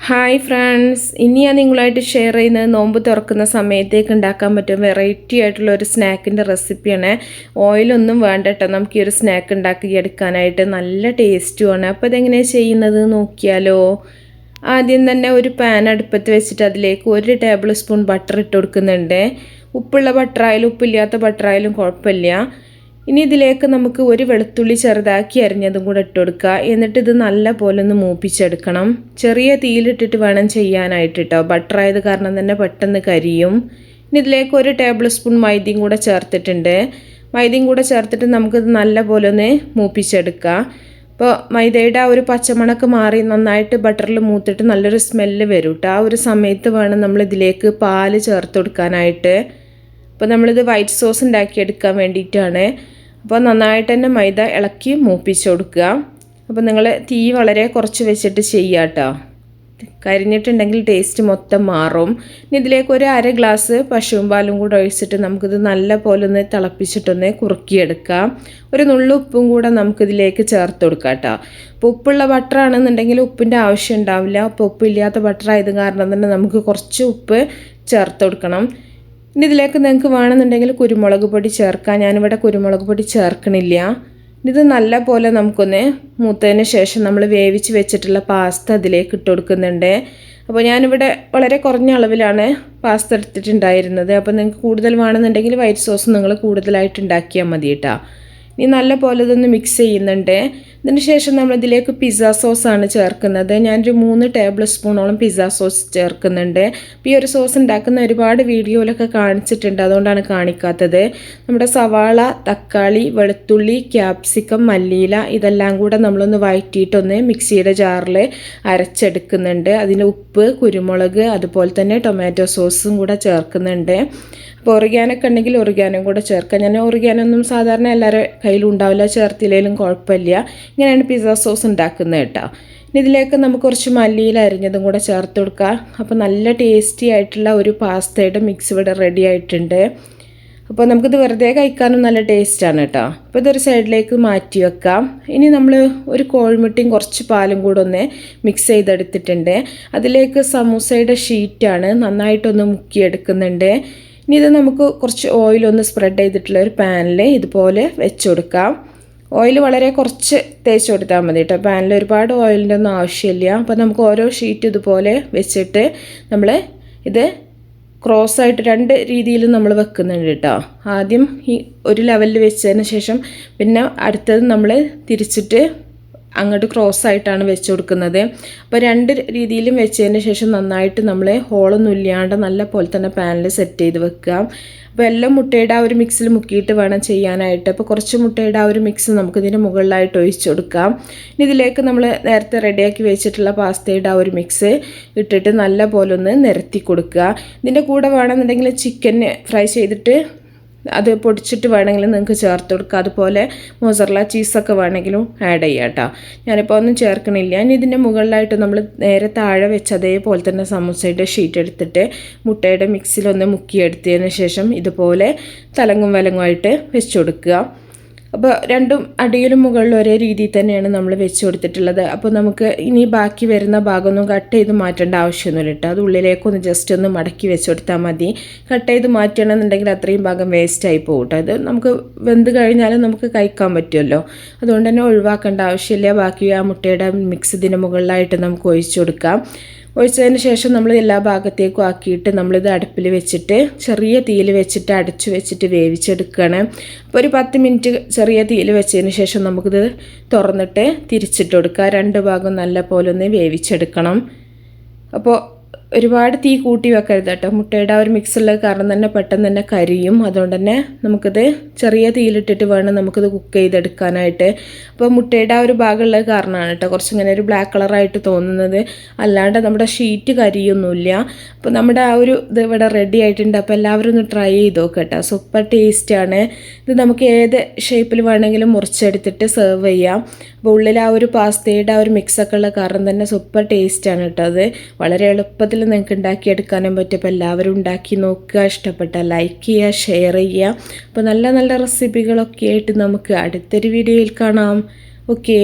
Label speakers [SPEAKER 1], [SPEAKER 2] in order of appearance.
[SPEAKER 1] Hi friends, ഇനി ഞാൻ നിങ്ങളായിട്ട് ഷെയർ ചെയ്യുന്നത് നോമ്പ് തുറക്കുന്ന സമയത്തേക്ക് ഉണ്ടാക്കാൻ പറ്റും വെറൈറ്റി ആയിട്ടുള്ള ഒരു സ്നാക്കിൻ്റെ റെസിപ്പിയാണ്. ഓയിലൊന്നും വേണ്ട കേട്ടോ, നമുക്ക് ഈ ഒരു സ്നാക്ക് ഉണ്ടാക്കി എടുക്കാനായിട്ട് നല്ല ടേസ്റ്റുമാണ്. അപ്പോൾ ഇതെങ്ങനെയാണ് ചെയ്യുന്നത് നോക്കിയാലോ. ആദ്യം തന്നെ ഒരു പാൻ അടുപ്പത്ത് വെച്ചിട്ട് അതിലേക്ക് 1 ടേബിൾ സ്പൂൺ ബട്ടർ ഇട്ട് കൊടുക്കുന്നുണ്ട്. ഉപ്പുള്ള ബട്ടറായാലും ഉപ്പില്ലാത്ത ബട്ടറായാലും കുഴപ്പമില്ല. ഇനി ഇതിലേക്ക് നമുക്ക് ഒരു വെളുത്തുള്ളി ചെറുതാക്കി അരിഞ്ഞതും കൂടെ ഇട്ട് കൊടുക്കുക. എന്നിട്ട് ഇത് നല്ല പോലെ ഒന്ന് മൂപ്പിച്ചെടുക്കണം. ചെറിയ തീയിലിട്ടിട്ട് വേണം ചെയ്യാനായിട്ട് കേട്ടോ, ബട്ടർ ആയത് കാരണം തന്നെ പെട്ടെന്ന് കരിയും. ഇനി ഇതിലേക്ക് 1 ടേബിൾ സ്പൂൺ മൈദയും കൂടെ ചേർത്തിട്ടുണ്ട്. മൈദയും കൂടെ ചേർത്തിട്ട് നമുക്കിത് നല്ല പോലെ ഒന്ന് മൂപ്പിച്ചെടുക്കാം. അപ്പോൾ മൈദയുടെ ആ ഒരു പച്ചമണക്ക് മാറി നന്നായിട്ട് ബട്ടറിൽ മൂത്തിട്ട് നല്ലൊരു സ്മെല്ല് വരും കേട്ടോ. ആ ഒരു സമയത്ത് വേണം നമ്മളിതിലേക്ക് പാല് ചേർത്ത് കൊടുക്കാനായിട്ട്. അപ്പോൾ നമ്മളിത് വൈറ്റ് സോസ് ഉണ്ടാക്കിയെടുക്കാൻ വേണ്ടിയിട്ടാണ്. അപ്പോൾ നന്നായിട്ട് തന്നെ മൈദ ഇളക്കി മൂപ്പിച്ച് കൊടുക്കുക. അപ്പോൾ നിങ്ങൾ തീ വളരെ കുറച്ച് വെച്ചിട്ട് ചെയ്യുക കേട്ടോ, കരിഞ്ഞിട്ടുണ്ടെങ്കിൽ ടേസ്റ്റ് മൊത്തം മാറും. ഇനി ഇതിലേക്ക് ഒരു 1/2 ഗ്ലാസ് പശുവും പാലും കൂടെ ഒഴിച്ചിട്ട് നമുക്കിത് നല്ല പോലെ ഒന്ന് തിളപ്പിച്ചിട്ടൊന്ന് കുറുക്കിയെടുക്കാം. ഒരു നുള്ളു ഉപ്പും കൂടെ നമുക്കിതിലേക്ക് ചേർത്ത് കൊടുക്കാം കേട്ടോ. അപ്പോൾ ഉപ്പുള്ള ബട്ടറാണെന്നുണ്ടെങ്കിൽ ഉപ്പിൻ്റെ ആവശ്യം ഉണ്ടാവില്ല. അപ്പോൾ ഉപ്പില്ലാത്ത ബട്ടറായത് കാരണം തന്നെ നമുക്ക് കുറച്ച് ഉപ്പ് ചേർത്ത് കൊടുക്കണം. ഇനി ഇതിലേക്ക് നിങ്ങൾക്ക് വേണമെന്നുണ്ടെങ്കിൽ കുരുമുളക് പൊടി ചേർക്കാം. ഞാനിവിടെ കുരുമുളക് പൊടി ചേർക്കണില്ല. ഇത് നല്ല പോലെ നമുക്കൊന്ന് മൂത്തതിന് ശേഷം നമ്മൾ വേവിച്ച് വെച്ചിട്ടുള്ള പാസ്ത അതിലേക്ക് ഇട്ട് കൊടുക്കുന്നുണ്ട്. അപ്പോൾ ഞാനിവിടെ വളരെ കുറഞ്ഞ അളവിലാണ് പാസ്ത എടുത്തിട്ടുണ്ടായിരുന്നത്. അപ്പോൾ നിങ്ങൾക്ക് കൂടുതൽ വേണമെന്നുണ്ടെങ്കിൽ വൈറ്റ് സോസ് നിങ്ങൾ കൂടുതലായിട്ട് ഉണ്ടാക്കിയാൽ മതി കേട്ടോ. ഇനി നല്ല പോലെ ഇതൊന്ന് മിക്സ് ചെയ്യുന്നുണ്ട്. ഇതിന് ശേഷം നമ്മളിതിലേക്ക് പിസ്സ സോസാണ് ചേർക്കുന്നത്. ഞാനൊരു 3 ടേബിൾ സ്പൂണോളം പിസ്സ സോസ് ചേർക്കുന്നുണ്ട്. അപ്പോൾ ഈ ഒരു സോസ് ഉണ്ടാക്കുന്ന ഒരുപാട് വീഡിയോയിലൊക്കെ കാണിച്ചിട്ടുണ്ട്, അതുകൊണ്ടാണ് കാണിക്കാത്തത്. നമ്മുടെ സവാള, തക്കാളി, വെളുത്തുള്ളി, ക്യാപ്സിക്കം, മല്ലിയില ഇതെല്ലാം കൂടെ നമ്മളൊന്ന് വഴറ്റിയിട്ടൊന്ന് മിക്സിയുടെ ജാറിൽ അരച്ചെടുക്കുന്നുണ്ട്. അതിന് ഉപ്പ്, കുരുമുളക്, അതുപോലെ തന്നെ ടൊമാറ്റോ സോസും കൂടെ ചേർക്കുന്നുണ്ട്. അപ്പോൾ ഒറിഗാനൊക്കെ ഉണ്ടെങ്കിൽ ഒറിഗാനും കൂടെ ചേർക്കാം. ഞാൻ ഒറിഗാനൊന്നും സാധാരണ എല്ലാവരുടെ കയ്യിലും ഉണ്ടാവില്ല, ചേർത്തില്ലെങ്കിലും കുഴപ്പമില്ല. ഇങ്ങനെയാണ് പിസ്സ സോസ് ഉണ്ടാക്കുന്നത് കേട്ടോ. ഇനി ഇതിലേക്ക് നമുക്ക് കുറച്ച് മല്ലിയില അരിഞ്ഞതും കൂടെ ചേർത്ത് കൊടുക്കുക. അപ്പോൾ നല്ല ടേസ്റ്റി ആയിട്ടുള്ള ഒരു പാസ്തയുടെ മിക്സ് ഇവിടെ റെഡി ആയിട്ടുണ്ട്. അപ്പോൾ നമുക്കിത് വെറുതെ കഴിക്കാനും നല്ല ടേസ്റ്റാണ് കേട്ടോ. അപ്പോൾ ഇതൊരു സൈഡിലേക്ക് മാറ്റി വെക്കാം. ഇനി നമ്മൾ ഒരു കോഴിമുട്ടയും കുറച്ച് പാലും കൂടെ ഒന്ന് മിക്സ് ചെയ്തെടുത്തിട്ടുണ്ട്. അതിലേക്ക് സമൂസയുടെ ഷീറ്റാണ് നന്നായിട്ടൊന്ന് മുക്കിയെടുക്കുന്നുണ്ട്. ഇനി ഇത് നമുക്ക് കുറച്ച് ഓയിലൊന്ന് സ്പ്രെഡ് ചെയ്തിട്ടുള്ള ഒരു പാനിൽ ഇതുപോലെ വെച്ച് കൊടുക്കാം. ഓയിൽ വളരെ കുറച്ച് തേച്ച് കൊടുത്താൽ മതി കേട്ടോ, പാനിൽ ഒരുപാട് ഓയിലിൻ്റെ ഒന്നും ആവശ്യമില്ല. അപ്പോൾ നമുക്ക് ഓരോ ഷീറ്റ് ഇതുപോലെ വെച്ചിട്ട് നമ്മൾ ഇത് ക്രോസായിട്ട് 2 രീതിയിലും നമ്മൾ വെക്കുന്നുണ്ട് കേട്ടോ. ആദ്യം ഈ ഒരു ലെവലിൽ വെച്ചതിന് ശേഷം പിന്നെ അടുത്തത് നമ്മൾ തിരിച്ചിട്ട് അങ്ങോട്ട് ക്രോസ് ആയിട്ടാണ് വെച്ച് കൊടുക്കുന്നത്. അപ്പോൾ 2 രീതിയിലും വെച്ചതിന് ശേഷം നന്നായിട്ട് നമ്മൾ ഹോളൊന്നും ഇല്ലാണ്ട് നല്ല പോലെ തന്നെ പാനിൽ സെറ്റ് ചെയ്ത് വെക്കുക. അപ്പോൾ എല്ലാം മുട്ടയുടെ ആ ഒരു മിക്സിൽ മുക്കിയിട്ട് വേണം ചെയ്യാനായിട്ട്. അപ്പോൾ കുറച്ച് മുട്ടയുടെ ആ ഒരു മിക്സ് നമുക്കിതിന് മുകളിലായിട്ട് ഒഴിച്ചു കൊടുക്കാം. ഇനി ഇതിലേക്ക് നമ്മൾ നേരത്തെ റെഡിയാക്കി വെച്ചിട്ടുള്ള പാസ്തയുടെ ആ ഒരു മിക്സ് ഇട്ടിട്ട് നല്ല പോലെ ഒന്ന് നിരത്തി കൊടുക്കുക. ഇതിൻ്റെ കൂടെ വേണമെന്നുണ്ടെങ്കിൽ ചിക്കൻ ഫ്രൈ ചെയ്തിട്ട് അത് പൊടിച്ചിട്ട് വേണമെങ്കിൽ നിങ്ങൾക്ക് ചേർത്ത് കൊടുക്കുക. അതുപോലെ മൊസറല്ല ചീസൊക്കെ വേണമെങ്കിലും ആഡ് ചെയ്യാം കേട്ടോ. ഞാനിപ്പോൾ ഒന്നും ചേർക്കണില്ല. ഇനി ഇതിൻ്റെ മുകളിലായിട്ട് നമ്മൾ നേരെ താഴെ വെച്ച് അതേപോലെ തന്നെ സമൂസയുടെ ഷീറ്റ് എടുത്തിട്ട് മുട്ടയുടെ മിക്സിലൊന്ന് മുക്കിയെടുത്തതിന് ശേഷം ഇതുപോലെ തലങ്ങും വലങ്ങുമായിട്ട് വെച്ച് കൊടുക്കുക. അപ്പോൾ രണ്ടും അടിയിലും മുകളിലും ഒരേ രീതിയിൽ തന്നെയാണ് നമ്മൾ വെച്ച് കൊടുത്തിട്ടുള്ളത്. അപ്പോൾ നമുക്ക് ഇനി ബാക്കി വരുന്ന ഭാഗമൊന്നും കട്ട് ചെയ്ത് മാറ്റേണ്ട ആവശ്യമൊന്നുമില്ല കേട്ടോ. അത് ഉള്ളിലേക്കൊന്ന് ജസ്റ്റ് ഒന്ന് മടക്കി വെച്ച് കൊടുത്താൽ മതി. കട്ട് ചെയ്ത് മാറ്റണമെന്നുണ്ടെങ്കിൽ അത്രയും ഭാഗം വേസ്റ്റായി പോകും കേട്ടോ. അത് നമുക്ക് വെന്ത് കഴിഞ്ഞാലും നമുക്ക് കഴിക്കാൻ പറ്റുമല്ലോ, അതുകൊണ്ട് തന്നെ ഒഴിവാക്കേണ്ട ആവശ്യമില്ല. ബാക്കി ആ മുട്ടയുടെ മിക്സ് ഇതിന് മുകളിലായിട്ട് നമുക്ക് ഒഴിച്ചു കൊടുക്കാം. ഒഴിച്ചതിന് ശേഷം നമ്മൾ എല്ലാ ഭാഗത്തേക്കും ആക്കിയിട്ട് നമ്മളിത് അടുപ്പിൽ വെച്ചിട്ട് ചെറിയ തീയിൽ വെച്ചിട്ട് അടച്ചു വെച്ചിട്ട് വേവിച്ചെടുക്കുകയാണ്. അപ്പോൾ ഒരു 10 മിനിറ്റ് ചെറിയ തീയിൽ വെച്ചതിന് ശേഷം നമുക്കിത് തുറന്നിട്ട് തിരിച്ചിട്ട് കൊടുക്കുക. 2 ഭാഗം നല്ല പോലെ ഒന്ന് വേവിച്ചെടുക്കണം. അപ്പോൾ ഒരുപാട് തീ കൂട്ടി വെക്കരുത് കേട്ടോ. മുട്ടയുടെ ആ ഒരു മിക്സുള്ള കാരണം തന്നെ പെട്ടെന്ന് തന്നെ കരിയും. അതുകൊണ്ട് തന്നെ നമുക്കിത് ചെറിയ തീയിലിട്ടിട്ട് വേണം നമുക്കിത് കുക്ക് ചെയ്തെടുക്കാനായിട്ട്. അപ്പോൾ മുട്ടയുടെ ആ ഒരു ഭാഗമുള്ള കാരണമാണ് കേട്ടോ കുറച്ചിങ്ങനെ ഒരു ബ്ലാക്ക് കളറായിട്ട് തോന്നുന്നത്, അല്ലാണ്ട് നമ്മുടെ ഷീറ്റ് കരിയൊന്നുമില്ല. അപ്പോൾ നമ്മുടെ ആ ഒരു ഇത് ഇവിടെ റെഡി ആയിട്ടുണ്ട്. അപ്പോൾ എല്ലാവരും ഒന്ന് ട്രൈ ചെയ്ത് നോക്കുക കേട്ടോ, സൂപ്പർ ടേസ്റ്റാണ്. ഇത് നമുക്ക് ഏത് ഷേപ്പിൽ വേണമെങ്കിലും മുറിച്ചെടുത്തിട്ട് സെർവ് ചെയ്യാം. അപ്പോൾ ഉള്ളിൽ ആ ഒരു പാസ്തയുടെ ആ ഒരു മിക്സൊക്കെ ഉള്ള കാരണം തന്നെ സൂപ്പർ ടേസ്റ്റാണ് കേട്ടോ. അത് വളരെ എളുപ്പത്തിൽ നിങ്ങൾക്ക് ഉണ്ടാക്കിയെടുക്കാനും പറ്റും. അപ്പോൾ എല്ലാവരും ഉണ്ടാക്കി നോക്കുക, ഇഷ്ടപ്പെട്ടാൽ ലൈക്ക് ചെയ്യുക, ഷെയർ ചെയ്യുക. അപ്പോൾ നല്ല നല്ല റെസിപ്പികളൊക്കെ ആയിട്ട് നമുക്ക് അടുത്തൊരു വീഡിയോയിൽ കാണാം. ഓക്കേ.